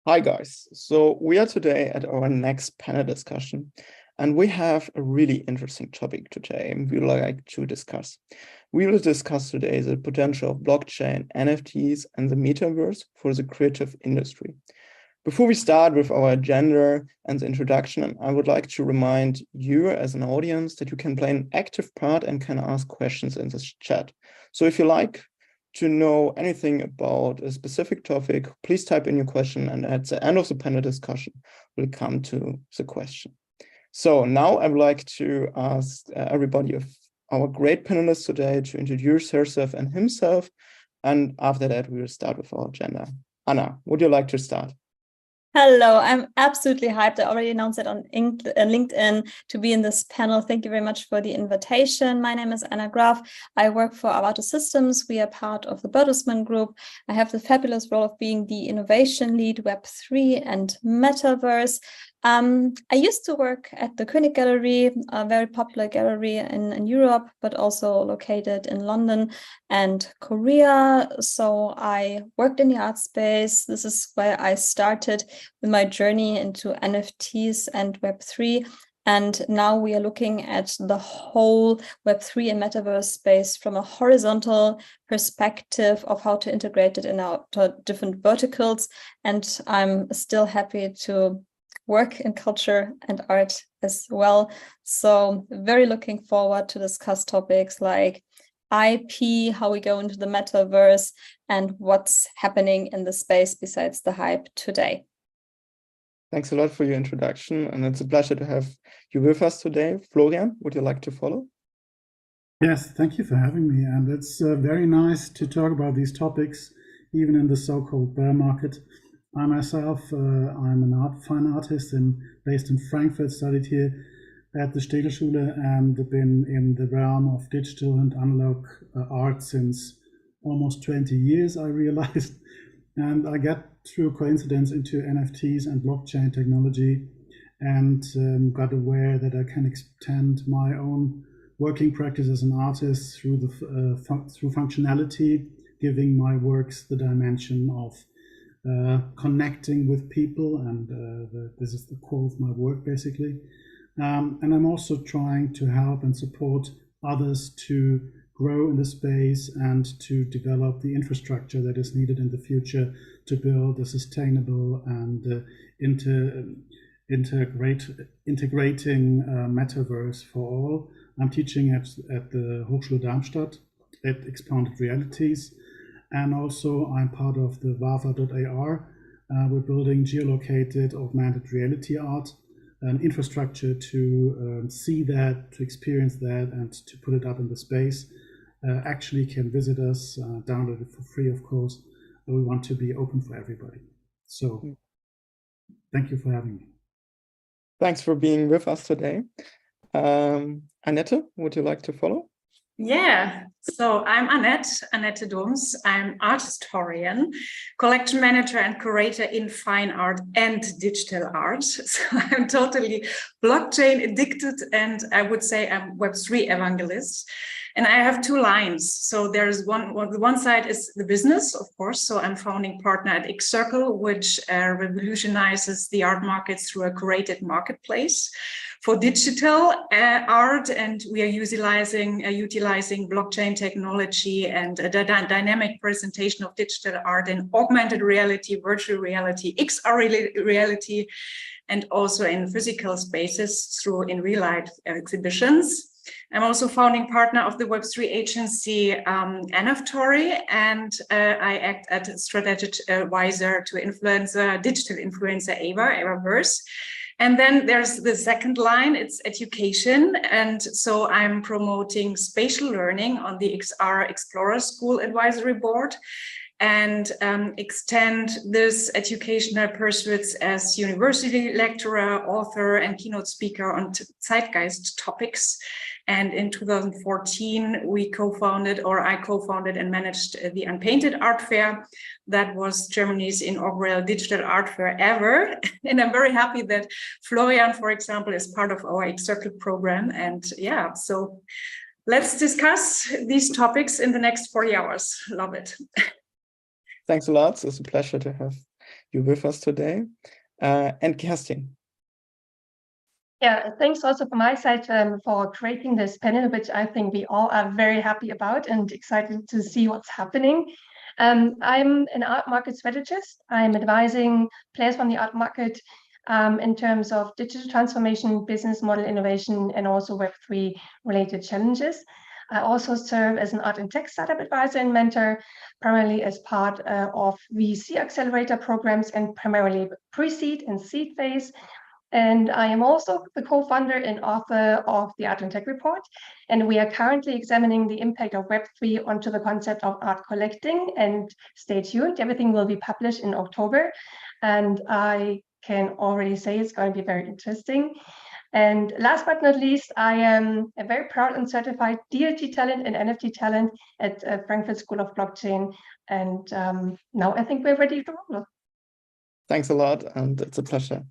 Hi guys, so we are today at our next panel discussion and we have a really interesting topic today we would like to discuss. We will discuss today the potential of blockchain, NFTs and the metaverse for the creative industry. Before we start with our agenda and the introduction, I would like to remind you as an audience that you can play an active part and can ask questions in this chat. So if you like to know anything about a specific topic, please type in your question and at the end of the panel discussion, we'll come to the question. So now I would like to ask everybody of our great panelists today to introduce herself and himself. And after that, we will start with our agenda. Anna, would you like to start? Hello, I'm absolutely hyped. I already announced it on LinkedIn to be in this panel. Thank you very much for the invitation. My name is Anna Graf. I work for ARTeCHÓ Systems. We are part of the Bertelsmann Group. I have the fabulous role of being the innovation lead, Web3 and Metaverse. I used to work at the König Gallery, a very popular gallery in Europe, but also located in London and Korea. So I worked in the art space. This is where I started with my journey into NFTs and Web3. And now we are looking at the whole Web3 and Metaverse space from a horizontal perspective of how to integrate it in our different verticals. And I'm still happy to work in culture and art as well. So very looking forward to discuss topics like IP, how we go into the metaverse, and what's happening in the space besides the hype today. Thanks a lot for your introduction, and it's a pleasure to have you with us today. Florian, would you like to follow? Yes, thank you for having me. And it's very nice to talk about these topics, even in the so-called bear market. I myself, I'm an fine artist based in Frankfurt, studied here at the Städelschule and been in the realm of digital and analog art since almost 20 years, I realized. And I got through coincidence into NFTs and blockchain technology and got aware that I can extend my own working practice as an artist through through functionality, giving my works the dimension of connecting with people, and this is the core of my work basically. And I'm also trying to help and support others to grow in the space and to develop the infrastructure that is needed in the future to build a sustainable and integrating metaverse for all. I'm teaching at the Hochschule Darmstadt at Expanded Realities. And also I'm part of the WAFA.AR. We're building geolocated augmented reality art, an infrastructure to see that, to experience that, and to put it up in the space. Actually can visit us, download it for free, of course. But we want to be open for everybody. So thank you for having me. Thanks for being with us today. Annette, would you like to follow? Yeah, so I'm Annette Doms. I'm art historian, collection manager and curator in fine art and digital art. So I'm totally blockchain addicted, and I would say I'm Web3 evangelist. And I have two lines. So there's one side is the business, of course. So I'm founding partner at ARTeCHÓ, which revolutionizes the art markets through a curated marketplace for digital art, and we are utilizing blockchain technology and a dynamic presentation of digital art in augmented reality, virtual reality, XR reality, and also in physical spaces through in real life exhibitions. I'm also founding partner of the Web3 agency NFTs, and I act as a strategic advisor to digital influencer Avaverse. And then there's the second line, it's education. And so I'm promoting spatial learning on the XR Explorer School Advisory Board and extend this educational pursuits as university lecturer, author, and keynote speaker on zeitgeist topics. And in 2014, I co-founded and managed the Unpainted Art Fair. That was Germany's inaugural digital art fair ever. And I'm very happy that Florian, for example, is part of our ARTeCHÓ program. And yeah, so let's discuss these topics in the next 40 hours. Love it. Thanks a lot. It's a pleasure to have you're with us today. And Kerstin. Yeah, thanks also from my side for creating this panel, which I think we all are very happy about and excited to see what's happening. I'm an art market strategist. I'm advising players from the art market in terms of digital transformation, business model innovation, and also Web3 related challenges. I also serve as an art and tech startup advisor and mentor, primarily as part of VC accelerator programs and primarily pre-seed and seed phase. And I am also the co-founder and author of the Art and Tech Report. And we are currently examining the impact of Web3 onto the concept of art collecting. And stay tuned, everything will be published in October. And I can already say it's going to be very interesting. And last but not least, I am a very proud and certified DLT talent and NFT talent at Frankfurt School of Blockchain. And now I think we're ready to roll. Thanks a lot, and it's a pleasure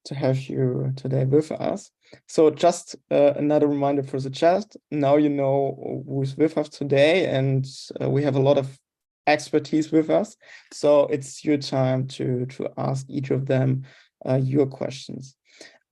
to have you today with us. So just another reminder for the chat. Now you know who's with us today, and we have a lot of expertise with us. So it's your time to ask each of them your questions.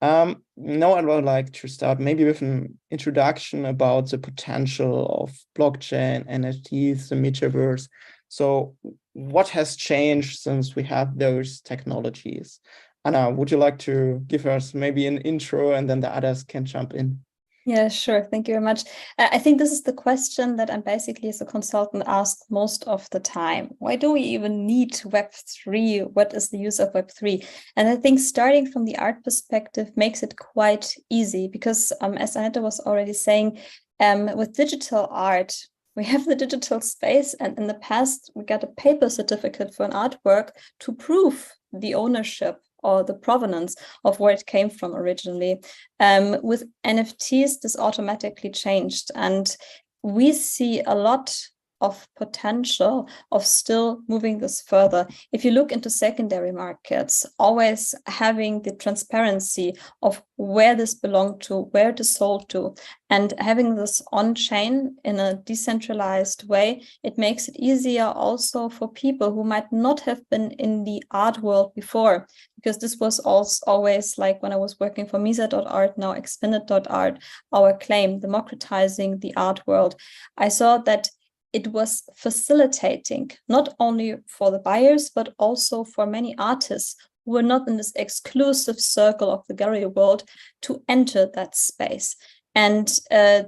Now I would like to start maybe with an introduction about the potential of blockchain, NFTs, the Metaverse. So what has changed since we have those technologies? Anna, would you like to give us maybe an intro and then the others can jump in? Yeah, sure. Thank you very much. I think this is the question that I'm basically as a consultant asked most of the time. Why do we even need Web3? What is the use of Web3? And I think starting from the art perspective makes it quite easy because as Annette was already saying, with digital art, we have the digital space, and in the past, we got a paper certificate for an artwork to prove the ownership or the provenance of where it came from originally. With NFTs, this automatically changed, and we see a lot of potential of still moving this further. If you look into secondary markets, always having the transparency of where this belonged to, where it is sold to, and having this on-chain in a decentralized way, it makes it easier also for people who might not have been in the art world before, because this was also always like when I was working for Misa.art, now Expanded.art, our claim, democratizing the art world. I saw that it was facilitating not only for the buyers, but also for many artists who were not in this exclusive circle of the gallery world to enter that space. And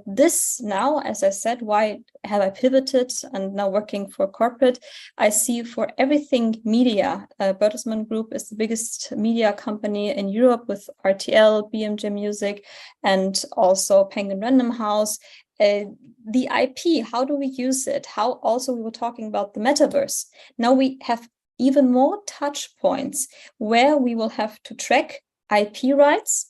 this now, as I said, why have I pivoted and now working for corporate? I see for everything media, Bertelsmann Group is the biggest media company in Europe with RTL, BMG Music, and also Penguin Random House. The IP, how do we use it? How also we were talking about the metaverse. Now we have even more touch points where we will have to track IP rights.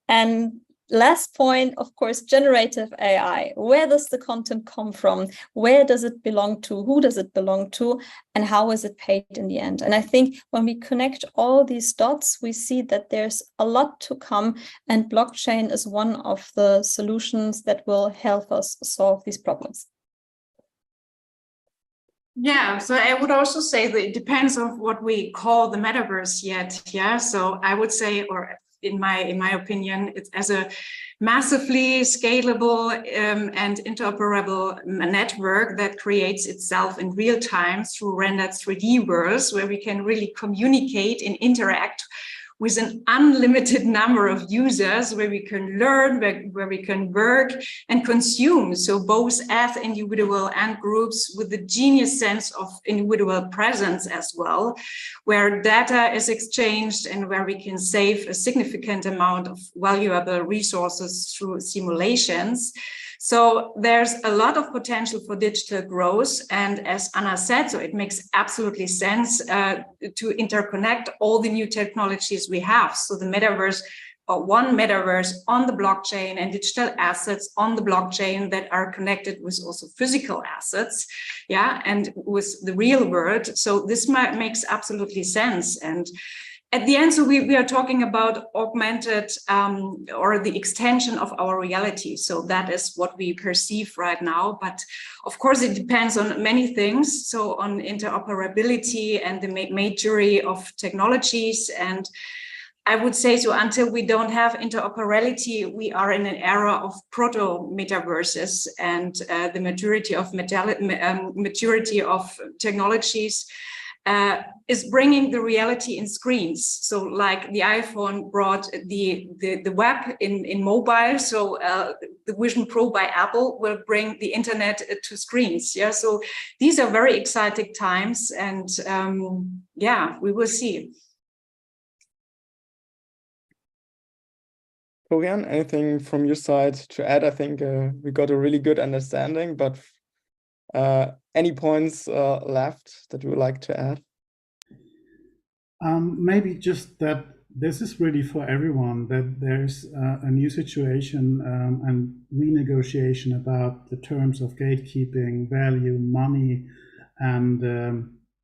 And last point, of course, generative AI. Where does the content come from? Where does it belong to? Who does it belong to? And how is it paid in the end? And I think when we connect all these dots, we see that there's a lot to come, and blockchain is one of the solutions that will help us solve these problems. Yeah, so I would also say that it depends on what we call the metaverse yet. Yeah, so I would say, or in my opinion, it's as a massively scalable and interoperable network that creates itself in real time through rendered 3D worlds, where we can really communicate and interact with an unlimited number of users, where we can learn, where we can work and consume. So both as individual and groups, with the genius sense of individual presence as well, where data is exchanged and where we can save a significant amount of valuable resources through simulations. So there's a lot of potential for digital growth. And as Anna said, so it makes absolutely sense to interconnect all the new technologies we have. So the metaverse, or one metaverse on the blockchain, and digital assets on the blockchain that are connected with also physical assets, yeah, and with the real world. So this makes absolutely sense. And at the end, so we are talking about augmented or the extension of our reality. So that is what we perceive right now. But of course, it depends on many things. So on interoperability and the maturity of technologies. And I would say, so until we don't have interoperability, we are in an era of proto-metaverses, and the maturity of technologies is bringing the reality in screens. So like the iPhone brought the web in mobile, so the Vision Pro by Apple will bring the internet to screens. Yeah, so these are very exciting times, and yeah, we will see. Florian, anything from your side to add? I think we got a really good understanding, but any points left that you would like to add? Maybe just that this is really for everyone, that there's a new situation and renegotiation about the terms of gatekeeping, value, money, and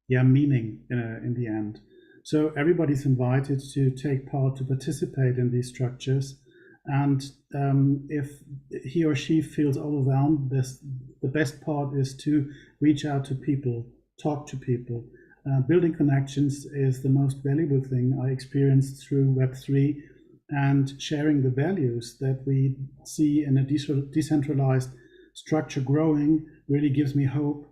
meaning in the end. So everybody's invited to take part, to participate in these structures. And if he or she feels overwhelmed, the best part is to reach out to people, talk to people. Building connections is the most valuable thing I experienced through Web3, and sharing the values that we see in a decentralized structure growing really gives me hope,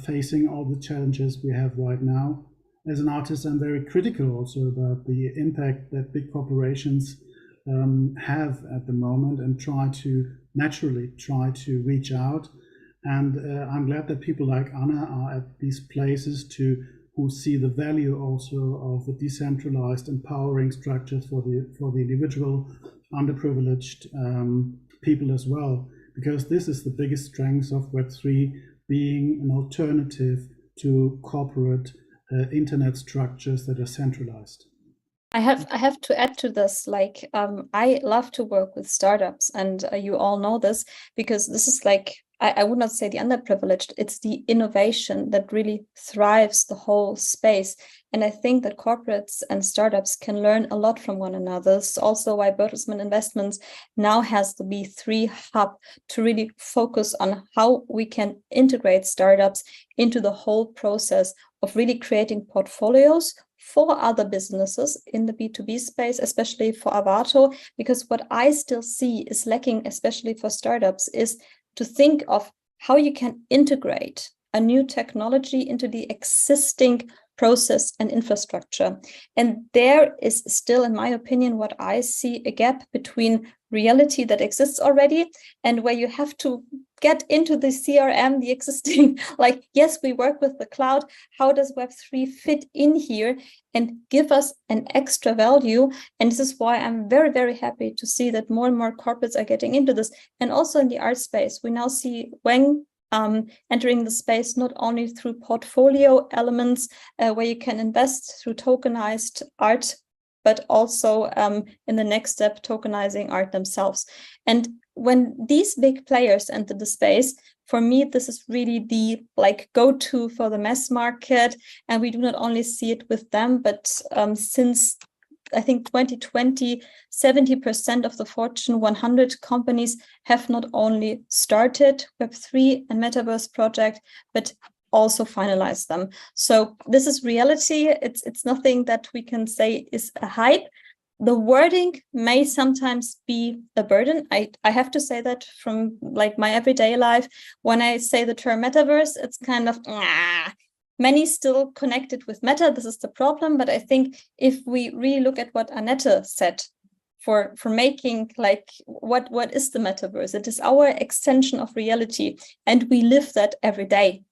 facing all the challenges we have right now. As an artist, I'm very critical also about the impact that big corporations have at the moment, and naturally try to reach out. And I'm glad that people like Anna are at these places who see the value also of the decentralized, empowering structures for the individual, underprivileged people as well. Because this is the biggest strength of Web3, being an alternative to corporate internet structures that are centralized. I have to add to this, like, I love to work with startups, and you all know this, because this is like, I would not say the underprivileged, it's the innovation that really thrives the whole space. And I think that corporates and startups can learn a lot from one another. It's also why Bertelsmann Investments now has the B3 hub to really focus on how we can integrate startups into the whole process of really creating portfolios for other businesses in the B2B space, especially for ARTeCHÓ, because what I still see is lacking, especially for startups, is to think of how you can integrate a new technology into the existing process and infrastructure. And there is still, in my opinion, what I see, a gap between reality that exists already and where you have to get into the CRM, the existing, like, yes, we work with the cloud. How does Web3 fit in here and give us an extra value? And this is why I'm very, very happy to see that more and more corporates are getting into this. And also in the art space, we now see Wang entering the space not only through portfolio elements where you can invest through tokenized art, but also in the next step, tokenizing art themselves. And when these big players enter the space, for me, this is really the go-to for the mass market. And we do not only see it with them, but since I think 2020, 70% of the Fortune 100 companies have not only started Web3 and Metaverse project, but also finalized them. So this is reality. It's nothing that we can say is a hype. The wording may sometimes be a burden. I have to say that from like my everyday life. When I say the term Metaverse, it's kind of many still connected with Meta. This is the problem. But I think if we really look at what Annette said for making like what is the Metaverse? It is our extension of reality, and we live that every day.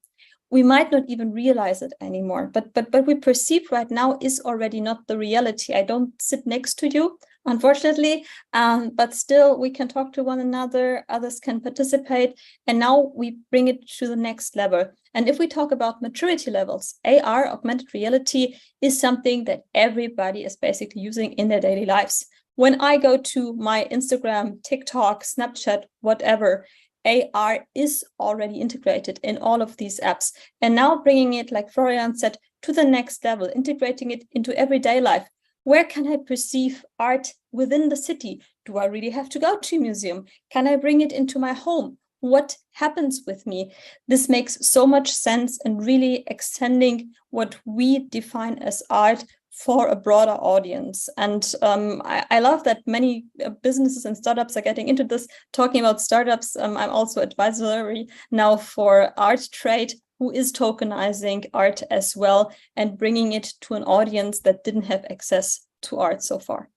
We might not even realize it anymore, but we perceive right now is already not the reality. I don't sit next to you, unfortunately, but still we can talk to one another, others can participate, and now we bring it to the next level. And if we talk about maturity levels, AR, augmented reality, is something that everybody is basically using in their daily lives. When I go to my Instagram, TikTok, Snapchat, whatever, AR is already integrated in all of these apps. And now bringing it, like Florian said, to the next level, integrating it into everyday life. Where can I perceive art within the city? Do I really have to go to a museum? Can I bring it into my home? What happens with me? This makes so much sense and really extending what we define as art for a broader audience. And I love that many businesses and startups are getting into this. Talking about startups, I'm also advisory now for ARTeCHÓ, who is tokenizing art as well and bringing it to an audience that didn't have access to art so far.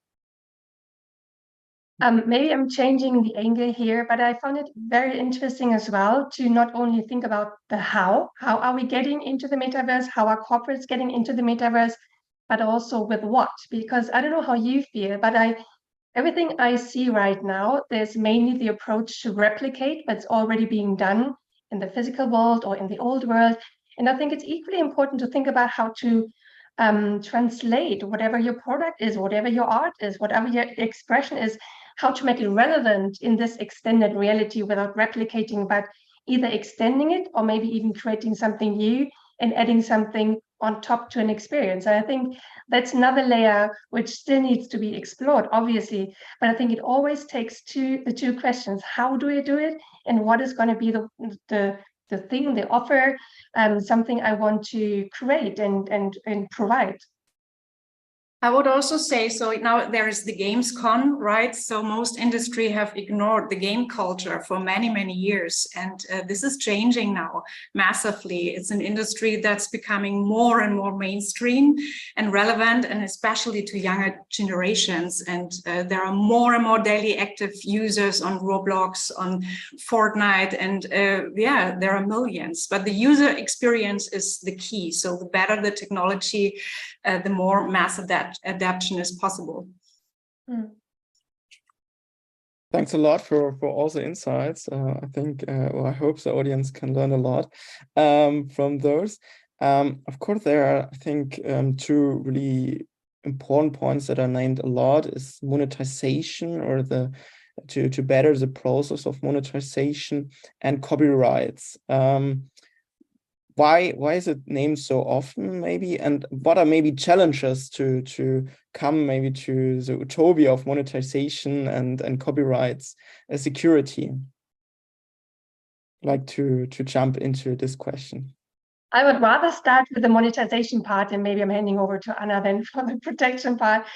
Maybe I'm changing the angle here, but I found it very interesting as well to not only think about the how are we getting into the metaverse, how are corporates getting into the metaverse, but also with what, because I don't know how you feel, but everything I see right now, there's mainly the approach to replicate what's already being done in the physical world or in the old world. And I think it's equally important to think about how to translate whatever your product is, whatever your art is, whatever your expression is, how to make it relevant in this extended reality without replicating, but either extending it or maybe even creating something new and adding something on top to an experience. And I think that's another layer which still needs to be explored, obviously. But I think it always takes the two questions: how do I do it, and what is going to be the thing, the offer, something I want to create and provide. I would also say, so now there is the Gamescom, right? So most industry have ignored the game culture for many, many years. And this is changing now massively. It's an industry that's becoming more and more mainstream and relevant, and especially to younger generations. And there are more and more daily active users on Roblox, on Fortnite, and yeah, there are millions. But the user experience is the key. So the better the technology, the more mass adaptation is possible. Thanks a lot for all the insights. I think, well, I hope the audience can learn a lot from those. Of course, there are, I think, two really important points that are named a lot is monetization, or to better the process of monetization, and copyrights. Why is it named so often, maybe, and what are maybe challenges to come maybe to the utopia of monetization and copyrights security? I'd like to jump into this question. I would rather start with the monetization part, and maybe I'm handing over to Anna then for the protection part.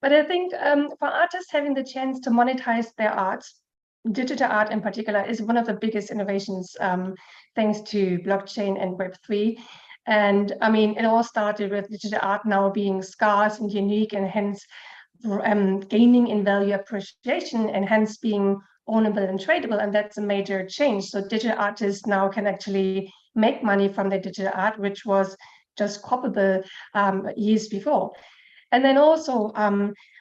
But I think for artists having the chance to monetize their art, digital art in particular, is one of the biggest innovations thanks to blockchain and Web3. And I mean, it all started with digital art now being scarce and unique, and hence gaining in value appreciation, and hence being ownable and tradable. And that's a major change. So digital artists now can actually make money from their digital art, which was just copyable years before. And then also,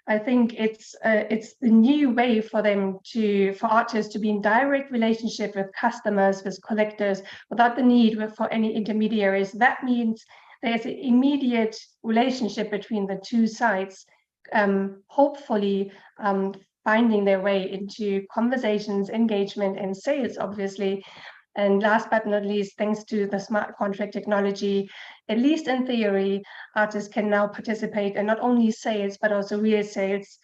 I think it's the new way for artists to be in direct relationship with customers, with collectors, without the need for any intermediaries. That means there's an immediate relationship between the two sides, hopefully finding their way into conversations, engagement, and sales, obviously. And last but not least, thanks to the smart contract technology, at least in theory, artists can now participate in not only sales, but also real sales,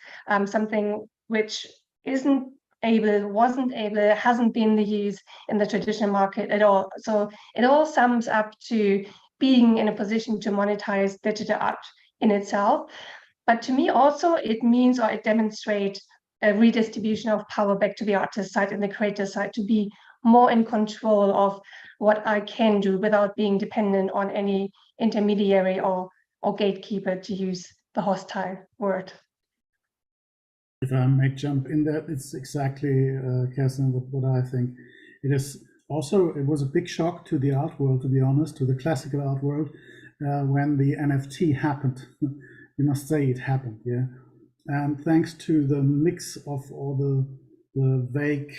something which hasn't been the use in the traditional market at all. So it all sums up to being in a position to monetize digital art in itself. But to me also, it means, or it demonstrates, a redistribution of power back to the artist side and the creator side, to be more in control of what I can do without being dependent on any intermediary or gatekeeper, to use the hostile word. If I may jump in that, it's exactly, Kerstin, what I think. It was a big shock to the art world, to be honest, to the classical art world, when the NFT happened. You must say it happened, yeah. And thanks to the mix of all the vague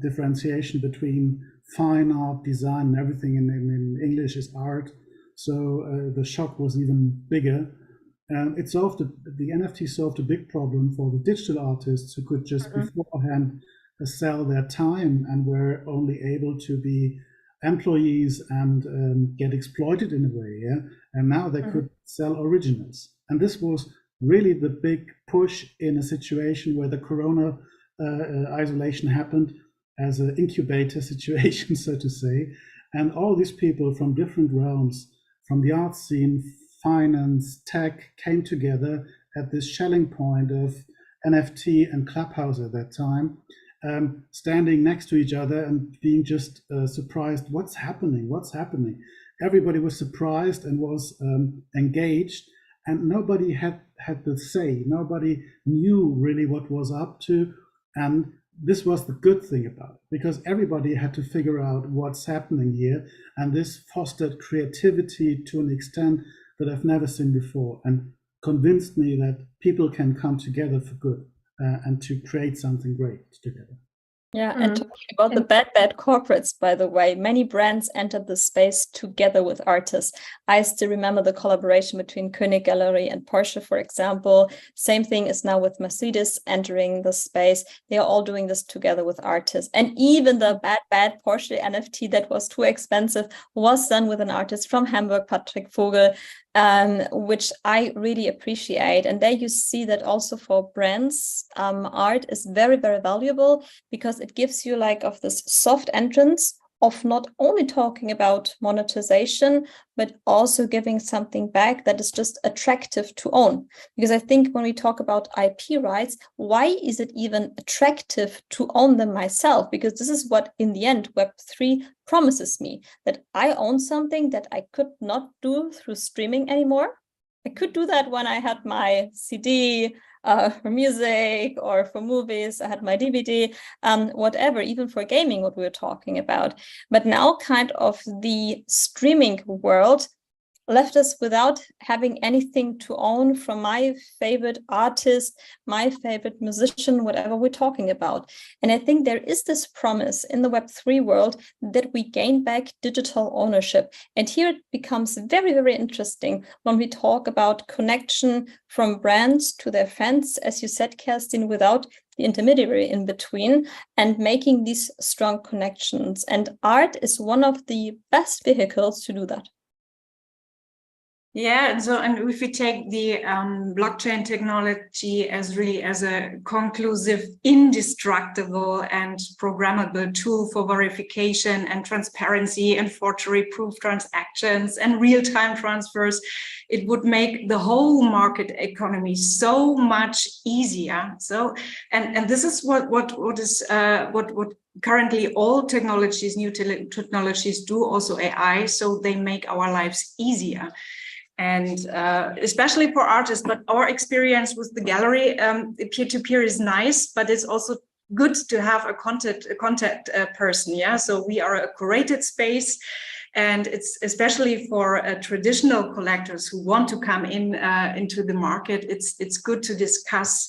differentiation between fine art, design, and everything in English is art. So the shock was even bigger. And it solved the NFT solved a big problem for the digital artists who could just beforehand sell their time and were only able to be employees and get exploited in a way. Yeah, and now they could sell originals, and this was really the big push in a situation where the corona isolation happened as an incubator situation, so to say. And all these people from different realms, from the art scene, finance, tech, came together at this Schelling point of NFT and Clubhouse at that time, standing next to each other and being just surprised, what's happening? Everybody was surprised and was engaged, and nobody had the say. Nobody knew really what was up to, and this was the good thing about it, because everybody had to figure out what's happening here, and this fostered creativity to an extent that I've never seen before, and convinced me that people can come together for good and to create something great together. Yeah, and talking about the bad corporates, by the way, many brands entered the space together with artists. I still remember the collaboration between König Gallery and Porsche, for example. Same thing is now with Mercedes entering the space. They are all doing this together with artists. And even the bad Porsche NFT that was too expensive was done with an artist from Hamburg, Patrick Vogel, which I really appreciate. And there you see that also for brands, art is very, very valuable, because it gives you like of this soft entrance of not only talking about monetization, but also giving something back that is just attractive to own. Because I think when we talk about IP rights, why is it even attractive to own them myself? Because this is what, in the end, Web3 promises me, that I own something that I could not do through streaming anymore. I could do that when I had my CD, for music or for movies, I had my DVD, whatever, even for gaming, what we were talking about. But now kind of the streaming world left us without having anything to own from my favorite artist, my favorite musician, whatever we're talking about. And I think there is this promise in the Web3 world that we gain back digital ownership. And here it becomes very, very interesting when we talk about connection from brands to their fans, as you said, Kerstin, without the intermediary in between, and making these strong connections. And art is one of the best vehicles to do that. Yeah, and if we take the blockchain technology as a conclusive, indestructible and programmable tool for verification and transparency and forgery-proof transactions and real-time transfers, it would make the whole market economy so much easier. So, and this is what currently all technologies, new technologies do, also AI, so they make our lives easier. And especially for artists, but our experience with the gallery, peer-to-peer is nice, but it's also good to have a contact person. Yeah, so we are a curated space, and it's especially for traditional collectors who want to come into the market. It's good to discuss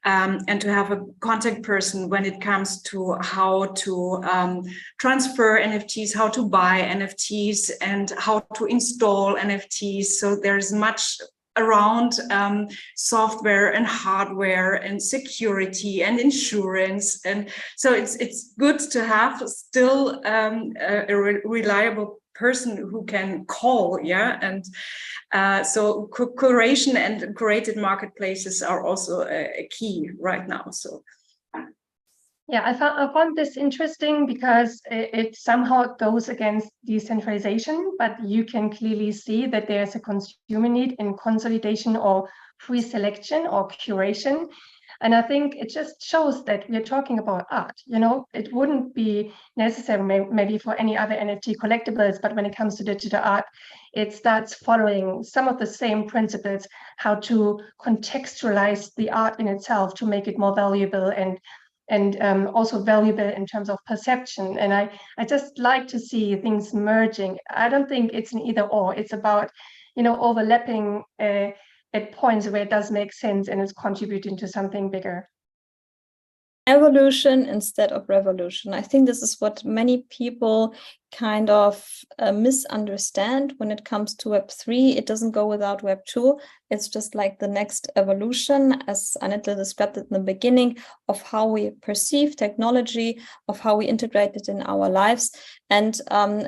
and to have a contact person when it comes to how to transfer NFTs, how to buy NFTs, and how to install NFTs. So there's much around software and hardware and security and insurance. And so it's good to have still a reliable person who can call, yeah, and so curation and curated marketplaces are also a key right now. So yeah, I found this interesting because it somehow goes against decentralization, but you can clearly see that there's a consumer need in consolidation or pre-selection or curation. And I think it just shows that we're talking about art. You know, it wouldn't be necessary maybe for any other NFT collectibles, but when it comes to digital art, it starts following some of the same principles, how to contextualize the art in itself to make it more valuable and also valuable in terms of perception. And I just like to see things merging. I don't think it's an either or. It's about, you know, overlapping at points where it does make sense and it's contributing to something bigger. Evolution instead of revolution. I think this is what many people kind of misunderstand when it comes to Web3. It doesn't go without Web2. It's just like the next evolution, as Annette described it in the beginning, of how we perceive technology, of how we integrate it in our lives. And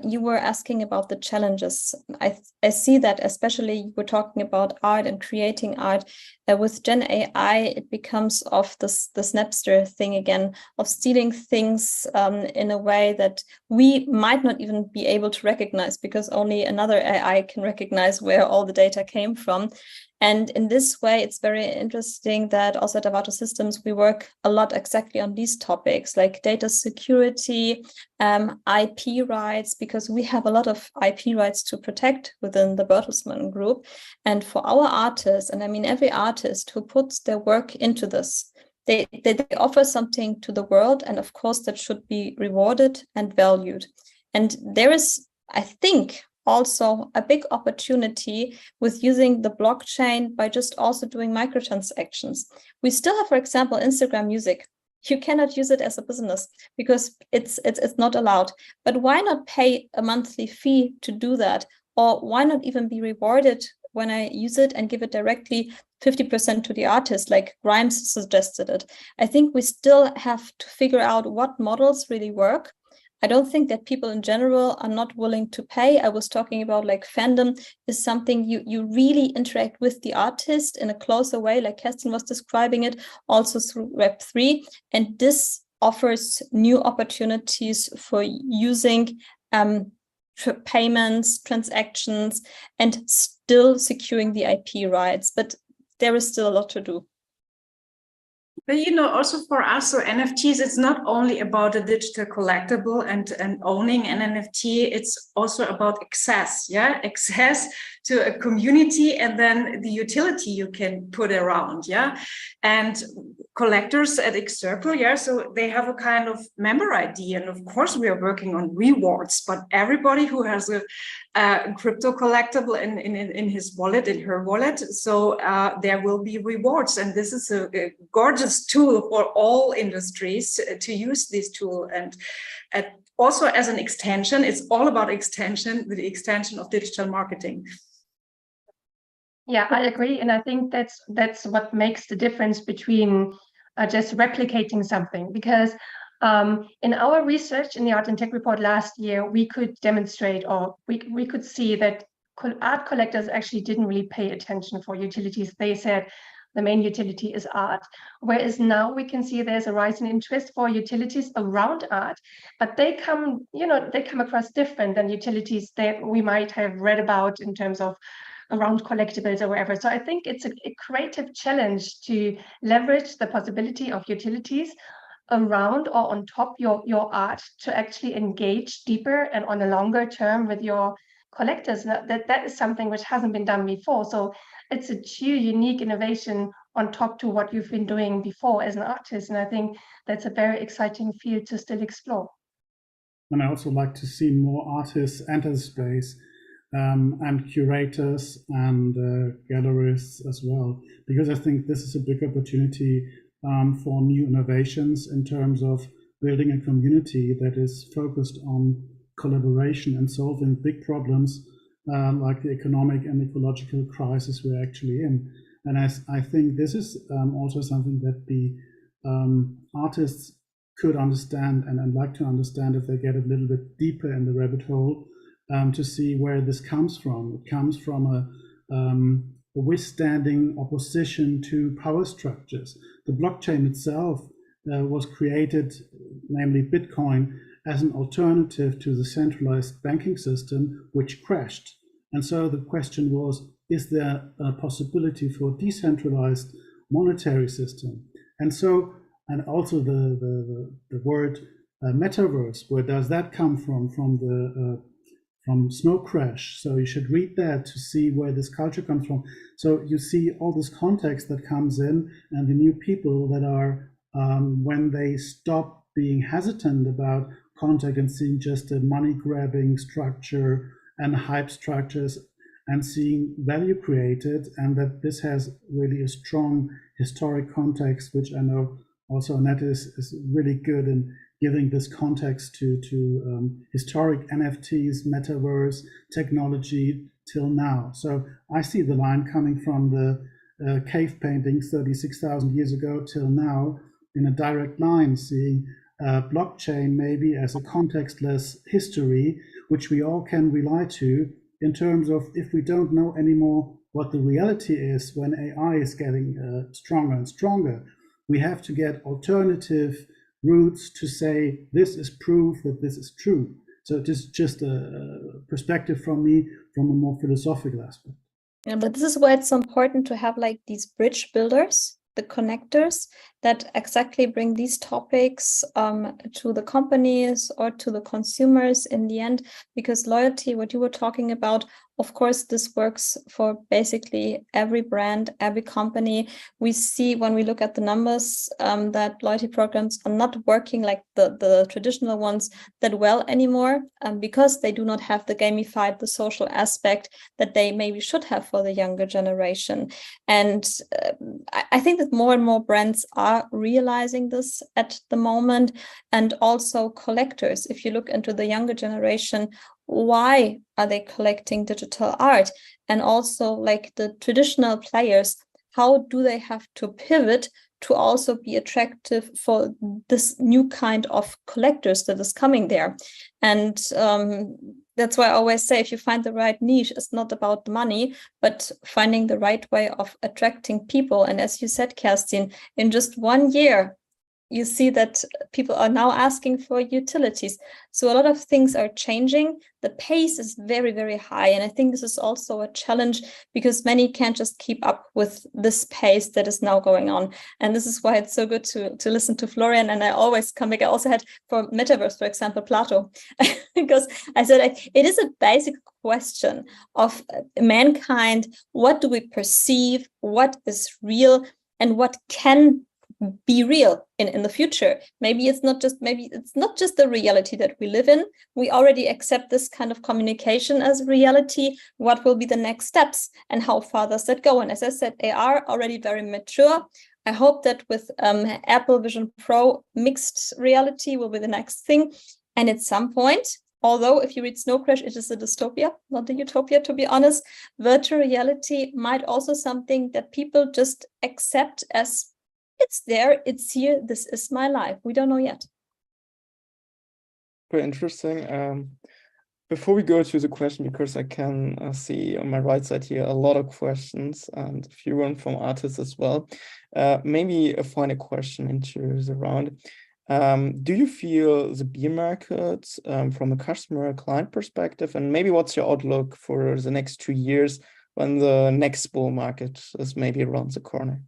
you were asking about the challenges. I see that especially you were talking about art and creating art. With Gen AI, it becomes of this Napster thing again, of stealing things in a way that we might not even be able to recognize, because only another AI can recognize where all the data came from. And in this way, it's very interesting that also at ARTeCHÓ Systems, we work a lot exactly on these topics like data security, IP rights, because we have a lot of IP rights to protect within the Bertelsmann Group. And for our artists, and I mean every artist who puts their work into this, they offer something to the world, and of course that should be rewarded and valued. And there is, I think, also a big opportunity with using the blockchain by just also doing microtransactions. We still have, for example, Instagram Music. You cannot use it as a business because it's not allowed. But why not pay a monthly fee to do that? Or why not even be rewarded when I use it and give it directly 50% to the artist, like Grimes suggested it? I think we still have to figure out what models really work. I don't think that people in general are not willing to pay. I was talking about like fandom is something you really interact with the artist in a closer way, like Kerstin was describing it, also through Web3. And this offers new opportunities for using payments, transactions, and still securing the IP rights. But there is still a lot to do. But you know, also for us, so NFTs, it's not only about a digital collectible and owning an NFT, it's also about access, yeah? Access to a community and then the utility you can put around, yeah? And collectors at ARTeCHÓ, yeah, so they have a kind of member ID, and of course we are working on rewards, but everybody who has a crypto collectible in his wallet, in her wallet, so there will be rewards, and this is a gorgeous tool for all industries to use this tool. And also as an extension, it's all about extension, the extension of digital marketing. Yeah, I agree, and I think that's what makes the difference between just replicating something, because in our research in the Art and Tech report last year, we could demonstrate, or we could see that art collectors actually didn't really pay attention for utilities. They said the main utility is art, whereas now we can see there's a rise in interest for utilities around art, but they come across different than utilities that we might have read about in terms of around collectibles or wherever. So I think it's a creative challenge to leverage the possibility of utilities around or on top your art to actually engage deeper and on a longer term with your collectors. That is something which hasn't been done before. So it's a true unique innovation on top to what you've been doing before as an artist. And I think that's a very exciting field to still explore. And I also like to see more artists enter the space, and curators and gallerists as well, because I think this is a big opportunity for new innovations in terms of building a community that is focused on collaboration and solving big problems like the economic and ecological crisis we're actually in. And I think this is also something that the artists could understand and like to understand if they get a little bit deeper in the rabbit hole, to see where this comes from. It comes from a withstanding opposition to power structures. The blockchain itself was created, namely Bitcoin, as an alternative to the centralized banking system, which crashed. And so the question was, is there a possibility for a decentralized monetary system? And so, and also the word Metaverse, where does that come from? From Snow Crash. So you should read that to see where this culture comes from. So you see all this context that comes in, and the new people that are, when they stop being hesitant about contact and seeing just a money grabbing structure and hype structures, and seeing value created, and that this has really a strong historic context, which I know also Annette is really good in giving this context to historic NFTs, Metaverse, technology till now. So I see the line coming from the cave paintings 36,000 years ago till now in a direct line, seeing blockchain maybe as a contextless history, which we all can rely to in terms of if we don't know anymore what the reality is when AI is getting stronger and stronger, we have to get alternative routes to say this is proof that this is true. So it is just a perspective from me from a more philosophical aspect. Yeah, but this is why it's so important to have like these bridge builders, the connectors that exactly bring these topics to the companies or to the consumers in the end, because loyalty, what you were talking about, of course, this works for basically every brand, every company. We see when we look at the numbers that loyalty programs are not working like the traditional ones that well anymore because they do not have the gamified, the social aspect that they maybe should have for the younger generation. And I think that more and more brands are realizing this at the moment, and also collectors. If you look into the younger generation, why are they collecting digital art? And also like the traditional players, how do they have to pivot to also be attractive for this new kind of collectors that is coming there? And that's why I always say, if you find the right niche, it's not about the money, but finding the right way of attracting people. And as you said, Kerstin, in just 1 year, you see that people are now asking for utilities. So a lot of things are changing. The pace is very, very high. And I think this is also a challenge because many can't just keep up with this pace that is now going on. And this is why it's so good to listen to Florian. And I always come back. I also had for Metaverse, for example, Plato, because I said it is a basic question of mankind. What do we perceive? What is real? And what can be real in the future? Maybe it's not just the reality that we live in. We already accept this kind of communication as reality. What will be the next steps and how far does that go? And as I said, AR already very mature. I hope that with Apple Vision Pro, mixed reality will be the next thing. And at some point, although if you read Snow Crash, it is a dystopia, not a utopia, to be honest, virtual reality might also something that people just accept as it's there, it's here, this is my life. We don't know yet. Very interesting. Before we go to the question, because I can see on my right side here a lot of questions and a few one from artists as well. Maybe a final question into the round. Do you feel the beer market from a customer client perspective, and maybe what's your outlook for the next 2 years when the next bull market is maybe around the corner?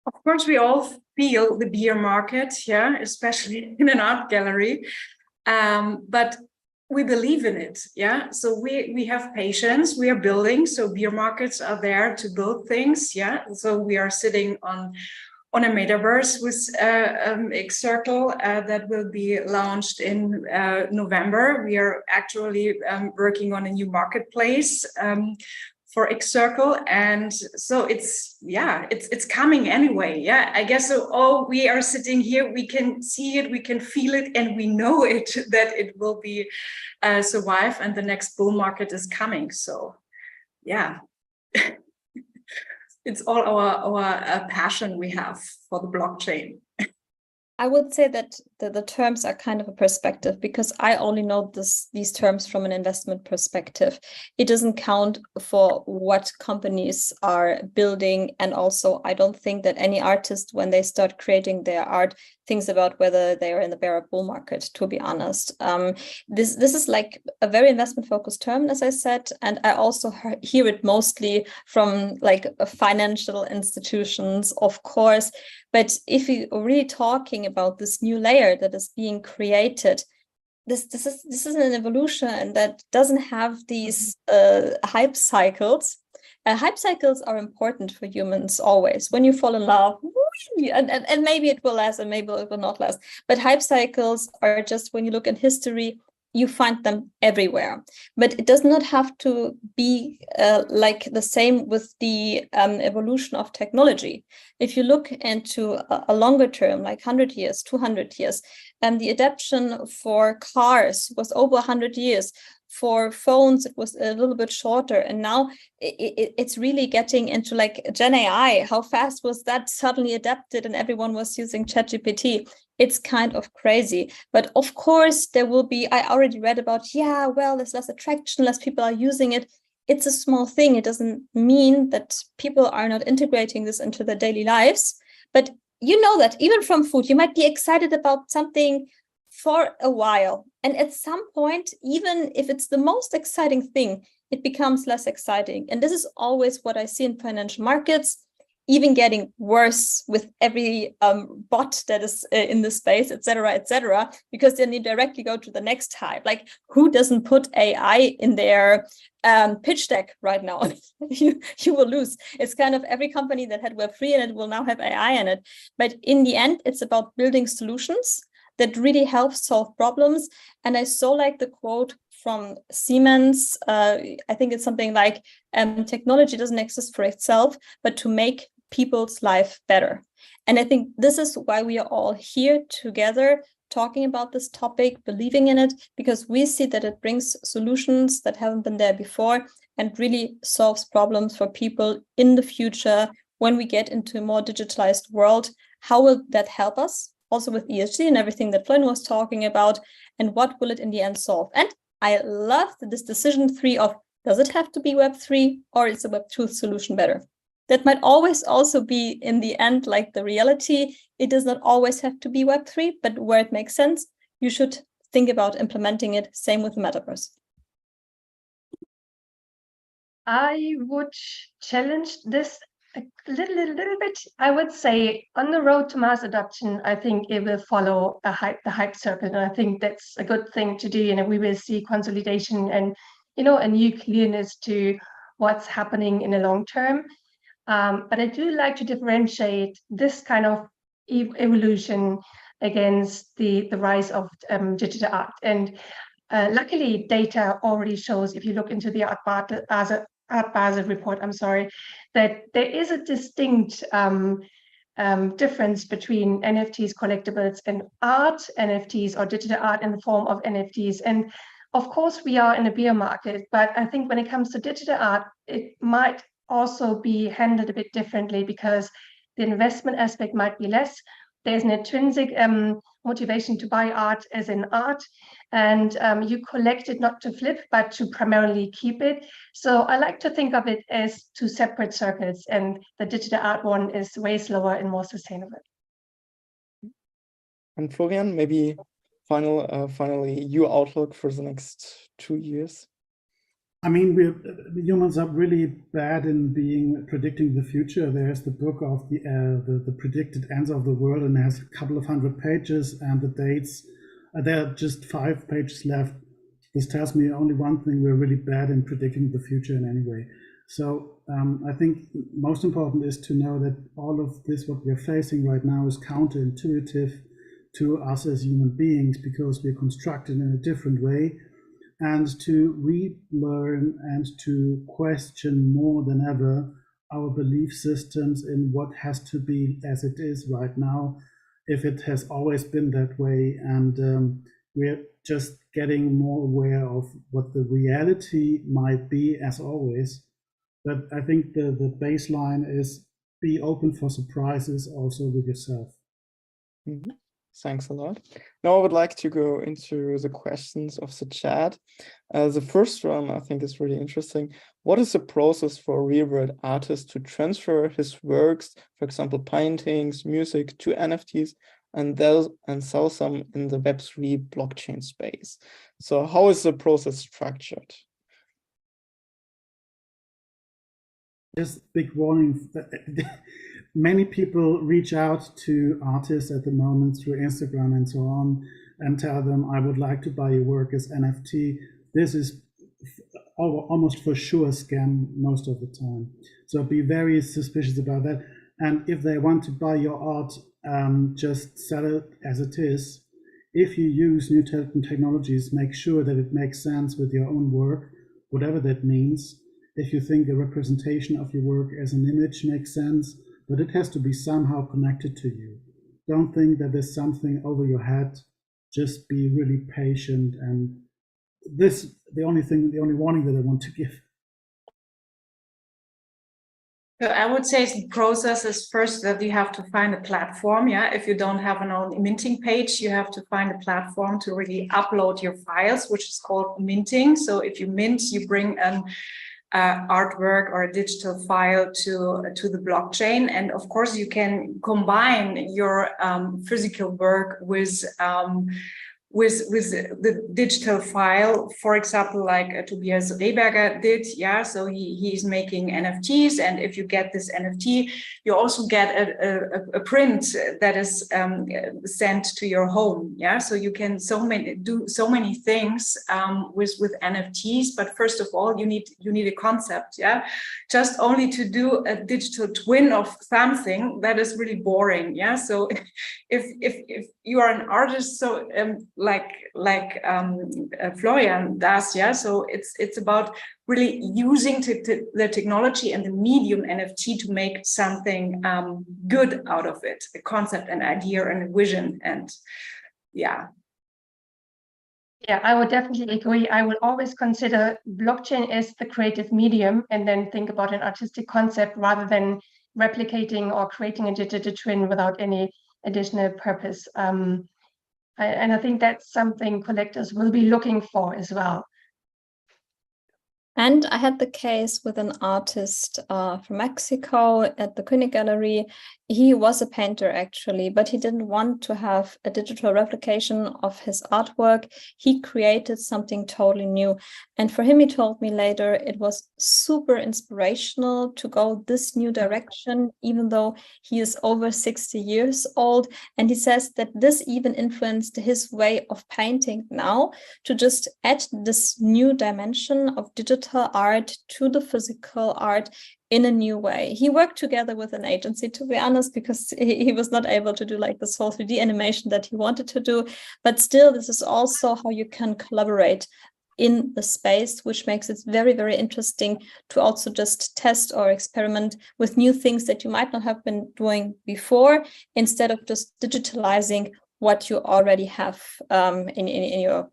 Of course, we all feel the beer market, yeah, especially in an art gallery, but we believe in it, yeah. So we have patience, we are building. So beer markets are there to build things, yeah. So we are sitting on a metaverse with ARTeCHÓ that will be launched in November. We are actually working on a new marketplace for ARTeCHÓ, and so it's coming anyway. Yeah, I guess so. Oh, we are sitting here, we can see it, we can feel it, and we know it that it will be survive, and the next bull market is coming. So, yeah, it's all our passion we have for the blockchain. I would say that the terms are kind of a perspective, because I only know these terms from an investment perspective. It doesn't count for what companies are building. And also, I don't think that any artist, when they start creating their art, thinks about whether they are in the bear or bull market, to be honest. This is like a very investment focused term, as I said. And I also hear it mostly from like financial institutions, of course. But if we are really talking about this new layer that is being created, this is an evolution that doesn't have these hype cycles. Hype cycles are important for humans always. When you fall in love, and maybe it will last and maybe it will not last. But hype cycles are just, when you look in history, you find them everywhere. But it does not have to be like the same with the evolution of technology. If you look into a longer term, like 100 years, 200 years, the adaptation for cars was over 100 years. For phones, it was a little bit shorter. And now it's really getting into like Gen AI. How fast was that suddenly adapted and everyone was using ChatGPT? It's kind of crazy. But of course, there will be, I already read about, yeah, well, there's less attraction, less people are using it. It's a small thing. It doesn't mean that people are not integrating this into their daily lives. But you know that even from food, you might be excited about something for a while. And at some point, even if it's the most exciting thing, it becomes less exciting. And this is always what I see in financial markets, even getting worse with every bot that is in the space, et cetera, because then you directly go to the next hype. Like, who doesn't put AI in their pitch deck right now? you will lose. It's kind of every company that had Web3 and it will now have AI in it. But in the end, it's about building solutions that really help solve problems. And I so like the quote from Siemens. I think it's something like, technology doesn't exist for itself, but to make people's life better. And I think this is why we are all here together talking about this topic, believing in it, because we see that it brings solutions that haven't been there before and really solves problems for people in the future when we get into a more digitalized world. How will that help us? Also with ESG and everything that Florian was talking about, and what will it in the end solve? And I love this decision 3 of, does it have to be Web3 or is a Web2 solution better? That might always also be in the end like the reality. It does not always have to be Web3, but where it makes sense, you should think about implementing it. Same with the Metaverse. I would challenge this a little bit. I would say on the road to mass adoption, I think it will follow the hype circle. And I think that's a good thing to do. And we will see consolidation and, a new clearness to what's happening in the long term. But I do like to differentiate this kind of evolution against the rise of digital art. And luckily, data already shows, if you look into the Art Basel report, that there is a distinct difference between NFTs, collectibles, and art, NFTs, or digital art in the form of NFTs. And of course, we are in a bear market, but I think when it comes to digital art, it might also be handled a bit differently because the investment aspect might be less. There's an intrinsic motivation to buy art as an art, and you collect it not to flip, but to primarily keep it. So I like to think of it as 2 separate circles, and the digital art one is way slower and more sustainable. And Florian, maybe finally your outlook for the next 2 years. I mean, humans are really bad in predicting the future. There's the book of the predicted ends of the world, and it has a couple of 100 pages, and the dates, there are just 5 pages left. This tells me only one thing: we're really bad in predicting the future in any way. So I think most important is to know that all of this, what we're facing right now, is counterintuitive to us as human beings because we're constructed in a different way. And to relearn and to question more than ever our belief systems in what has to be as it is right now, if it has always been that way. And we're just getting more aware of what the reality might be, as always. But I think the baseline is be open for surprises also with yourself. Mm-hmm. Thanks a lot. Now I would like to go into the questions of the chat. The first one I think is really interesting. What is the process for a real-world artist to transfer his works, for example, paintings, music, to NFTs and sell them in the Web3 blockchain space? So how is the process structured? Just big warning. Many people reach out to artists at the moment through Instagram and so on and tell them, I would like to buy your work as NFT. This is almost for sure a scam most of the time. So be very suspicious about that. And if they want to buy your art, just sell it as it is. If you use new technologies, make sure that it makes sense with your own work, whatever that means. If you think a representation of your work as an image makes sense, but it has to be somehow connected to you. Don't think that there's something over your head. Just be really patient and this the only warning that I want to give. So I would say the process is first that you have to find a platform. Yeah, if you don't have an own minting page, you have to find a platform to really upload your files, which is called minting. So if you mint, you bring an artwork or a digital file to the blockchain, and of course you can combine your physical work with the digital file, for example, like Tobias Rehberger did. Yeah, so he's making NFTs, and if you get this NFT, you also get a print that is sent to your home. Yeah, so you can do so many things with NFTs. But first of all, you need a concept. Yeah, just only to do a digital twin of something, that is really boring. Yeah, so if you are an artist, so like Florian does, yeah. So it's about really using the technology and the medium NFT to make something good out of it, a concept, an idea, and a vision, and yeah. Yeah, I would definitely agree. I will always consider blockchain as the creative medium, and then think about an artistic concept rather than replicating or creating a digital twin without any additional purpose. And I think that's something collectors will be looking for as well. And I had the case with an artist from Mexico at the König Gallery. He was a painter actually, but he didn't want to have a digital replication of his artwork. He created something totally new. And for him, he told me later, it was super inspirational to go this new direction, even though he is over 60 years old. And he says that this even influenced his way of painting now, to just add this new dimension of digital art to the physical art in a new way. He worked together with an agency, to be honest, because he was not able to do like this whole 3D animation that he wanted to do. But still, this is also how you can collaborate in the space, which makes it very, very interesting to also just test or experiment with new things that you might not have been doing before, instead of just digitalizing what you already have in your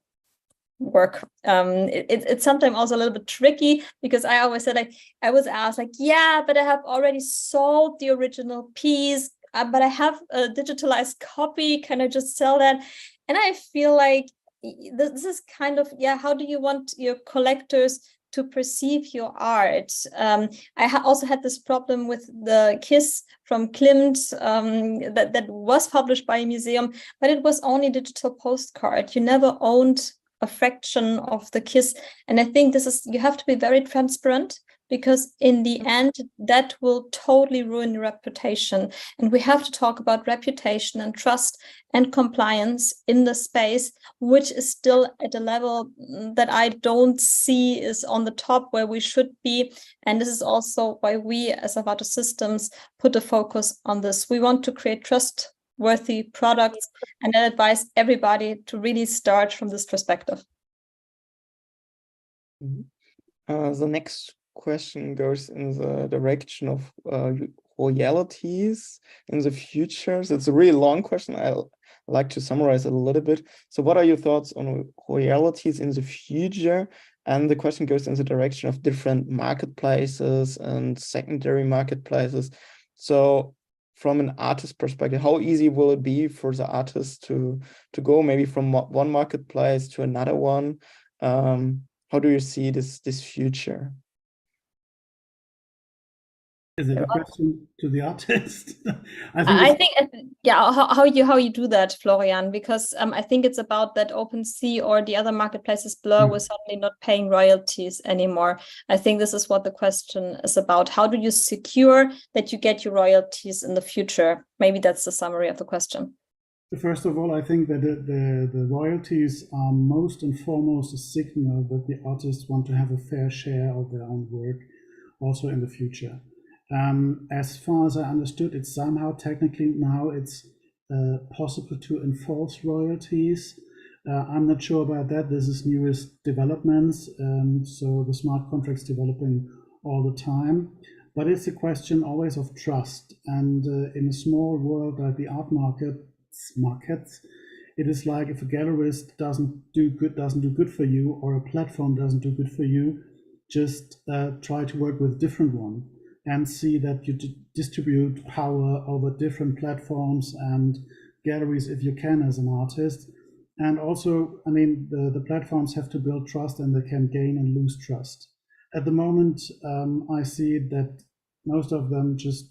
work. It's sometimes also a little bit tricky, because I always said, like, I was asked like, yeah, but I have already sold the original piece, but I have a digitalized copy, can I just sell that? And I feel like this is kind of, yeah, how do you want your collectors to perceive your art? I also had this problem with the Kiss from Klimt that was published by a museum, but it was only digital postcard. You never owned a fraction of the Kiss. And I think you have to be very transparent, because in the end, that will totally ruin your reputation. And we have to talk about reputation and trust and compliance in the space, which is still at a level that I don't see is on the top where we should be. And this is also why we as ARTeCHÓ Systems put a focus on this. We want to create trustworthy products, and I advise everybody to really start from this perspective. The next question goes in the direction of royalties in the future. So it's a really long question. I'll like to summarize it a little bit. So what are your thoughts on royalties in the future? And the question goes in the direction of different marketplaces and secondary marketplaces. So from an artist perspective, how easy will it be for the artist to go maybe from one marketplace to another one? How do you see this future? Is it a question to the artist? I think yeah, how you do that, Florian, because I think it's about that OpenSea or the other marketplaces Blur was suddenly not paying royalties anymore. I think this is what the question is about. How do you secure that you get your royalties in the future? Maybe that's the summary of the question. First of all, I think that the royalties are most and foremost a signal that the artists want to have a fair share of their own work also in the future. As far as I understood, it's somehow technically now it's possible to enforce royalties. I'm not sure about that. This is newest developments, so the smart contracts developing all the time. But it's a question always of trust. And in a small world like the art markets, it is like if a gallerist doesn't do good for you, or a platform doesn't do good for you, just try to work with a different one and see that you distribute power over different platforms and galleries if you can as an artist. And also, I mean, the platforms have to build trust, and they can gain and lose trust. At the moment, I see that most of them just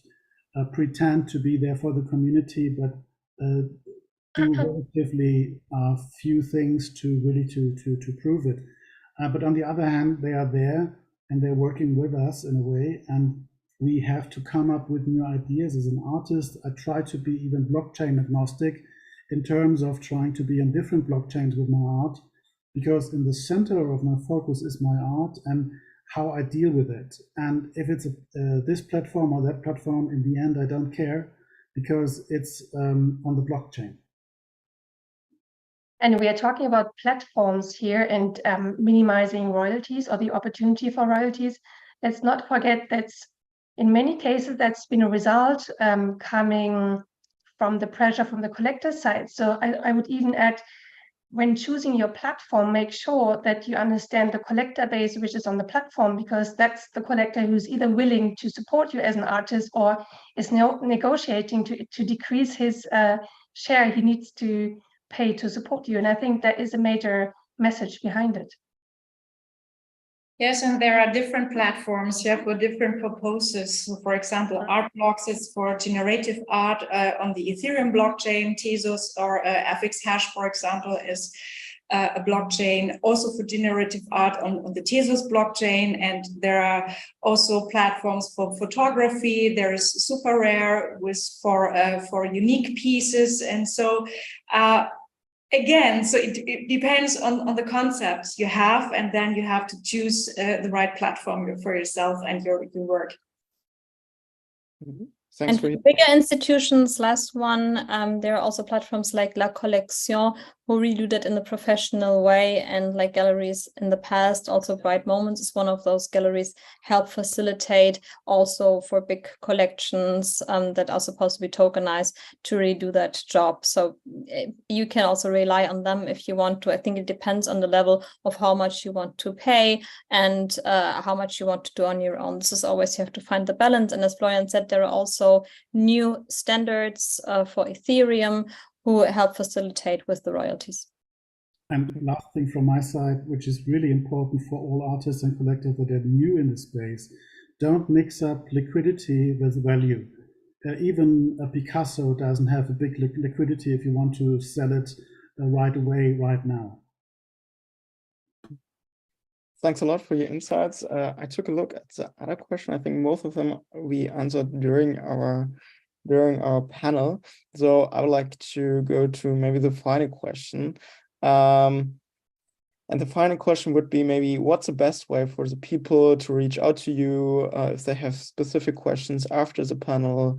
pretend to be there for the community, but do relatively few things to really to prove it. But on the other hand, they are there and they're working with us in a way, and we have to come up with new ideas. As an artist, I try to be even blockchain agnostic in terms of trying to be on different blockchains with my art, because in the center of my focus is my art and how I deal with it. And if it's this platform or that platform, in the end, I don't care, because it's on the blockchain. And we are talking about platforms here and minimizing royalties, or the opportunity for royalties. Let's not forget that in many cases that's been a result coming from the pressure from the collector side. So I would even add, when choosing your platform, make sure that you understand the collector base which is on the platform, because that's the collector who's either willing to support you as an artist or is negotiating to decrease his share he needs to pay to support you. And I think that is a major message behind it. Yes, and there are different platforms for different purposes. So for example, ARTeCHÓ is for generative art on the Ethereum blockchain. Tezos or ARTeCHÓ, for example, is a blockchain also for generative art on the Tezos blockchain. And there are also platforms for photography. There is Super Rare for unique pieces. And so again, so it depends on the concepts you have, and then you have to choose the right platform for yourself and your work. Mm-hmm. Thanks for bigger institutions, last one, there are also platforms like La Collection who really do that in a professional way, and like galleries in the past, also Bright Moments is one of those galleries, help facilitate also for big collections that are supposed to be tokenized to redo that job. So you can also rely on them if you want to. I think it depends on the level of how much you want to pay and how much you want to do on your own. This is always, you have to find the balance. And as Florian said, there are also new standards for Ethereum who help facilitate with the royalties. And last thing from my side, which is really important for all artists and collectors that are new in the space, don't mix up liquidity with value. Even a Picasso doesn't have a big liquidity if you want to sell it right away, right now. Thanks a lot for your insights. I took a look at the other question. I think most of them we answered during our panel. So I would like to go to maybe the final question. And the final question would be maybe, what's the best way for the people to reach out to you if they have specific questions after the panel?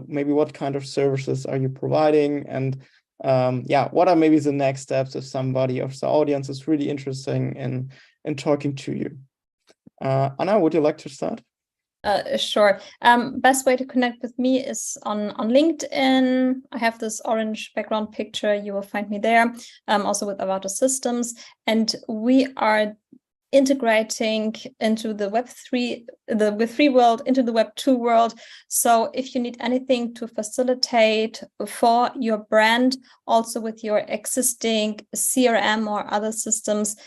Maybe what kind of services are you providing? And yeah, what are maybe the next steps if somebody of the audience is really interested in talking to you? Anna, would you like to start? Sure. Best way to connect with me is on LinkedIn. I have this orange background picture. You will find me there. Also with ARTeCHÓ Systems, and we are integrating into the Web3, the Web3 world, into the Web2 world. So if you need anything to facilitate for your brand, also with your existing CRM or other systems,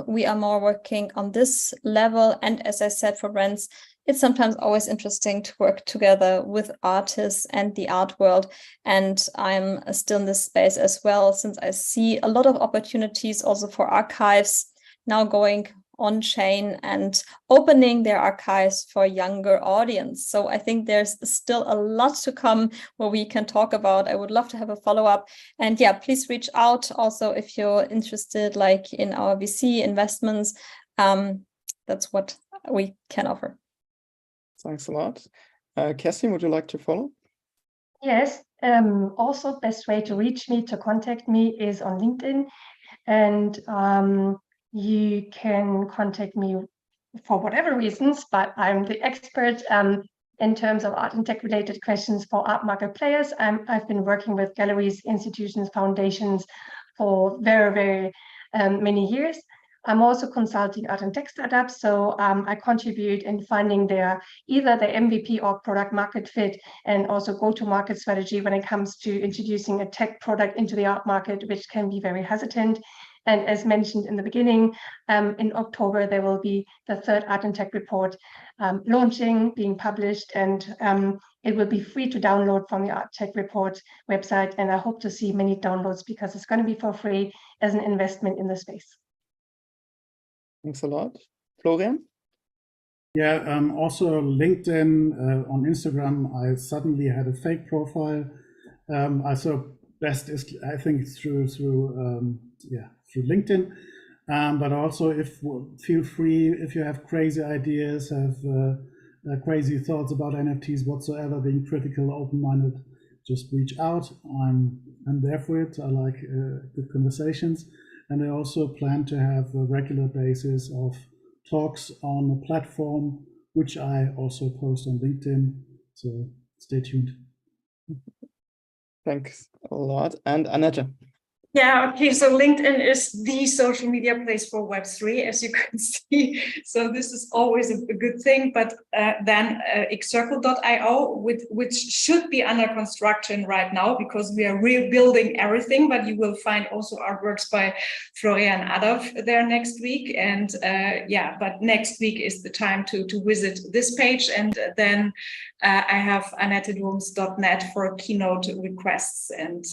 we are more working on this level. And as I said, for brands, it's sometimes always interesting to work together with artists and the art world. And I'm still in this space as well, since I see a lot of opportunities also for archives now going on chain and opening their archives for younger audience. So I think there's still a lot to come where we can talk about. I would love to have a follow-up. And yeah, please reach out also if you're interested, like in our VC investments. That's what we can offer. Thanks a lot. Kerstin, would you like to follow? Yes. Also, best way to reach me, to contact me, is on LinkedIn. And you can contact me for whatever reasons, but I'm the expert in terms of art and tech related questions for art market players. I've been working with galleries, institutions, foundations for very, very many years. I'm also consulting art and tech startups, so I contribute in finding either their MVP or product market fit, and also go-to-market strategy when it comes to introducing a tech product into the art market, which can be very hesitant. And as mentioned in the beginning, in October, there will be the third Art and Tech report launching, being published, and it will be free to download from the ARTeCHÓ report website. And I hope to see many downloads because it's going to be for free as an investment in the space. Thanks a lot. Florian? Yeah, also LinkedIn, on Instagram, I suddenly had a fake profile. I saw best is, I think, through LinkedIn. But also, feel free if you have crazy ideas, have crazy thoughts about NFTs whatsoever, being critical, open-minded, just reach out. I'm there for it. I like good conversations. And I also plan to have a regular basis of talks on a platform, which I also post on LinkedIn. So stay tuned. Thanks a lot. And Annette? Yeah, okay, so LinkedIn is the social media place for Web3, as you can see. So this is always a good thing. But then ARTeCHÓ.io, which should be under construction right now because we are rebuilding everything. But you will find also artworks by Florian Adolf there next week. And but next week is the time to visit this page. And then I have AnnetteDoms.net for keynote requests. And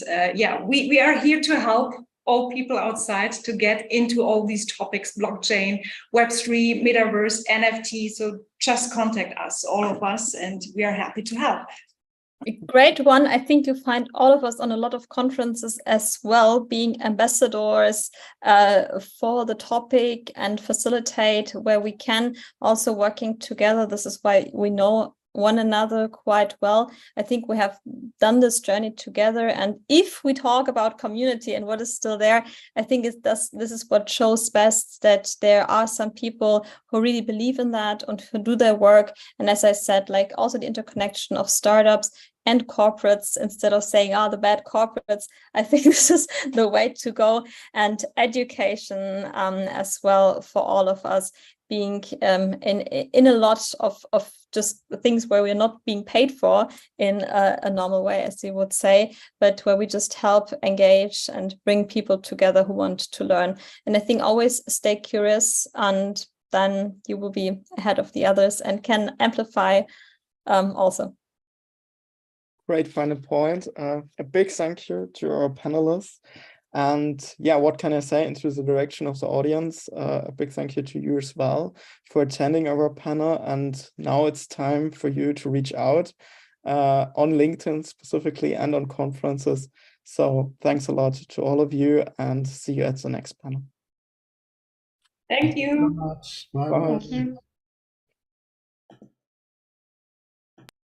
we are here to help all people outside to get into all these topics, blockchain, Web3, Metaverse, NFT. So just contact us, all of us, and we are happy to help. A great one. I think you find all of us on a lot of conferences as well, being ambassadors for the topic and facilitate where we can, also working together. This is why we know one another quite well. I think we have done this journey together. And if we talk about community and what is still there, I think this is what shows best, that there are some people who really believe in that and who do their work. And as I said, like also the interconnection of startups and corporates, instead of saying, the bad corporates, I think this is the way to go. And education as well for all of us, being in a lot of just things where we're not being paid for in a normal way, as you would say, but where we just help engage and bring people together who want to learn. And I think always stay curious, and then you will be ahead of the others and can amplify also. Great final point. A big thank you to our panelists. And what can I say into the direction of the audience? A big thank you to you as well for attending our panel. And now it's time for you to reach out on LinkedIn specifically and on conferences. So thanks a lot to all of you, and see you at the next panel. Thank you. Thank you so much. Bye. Thank you.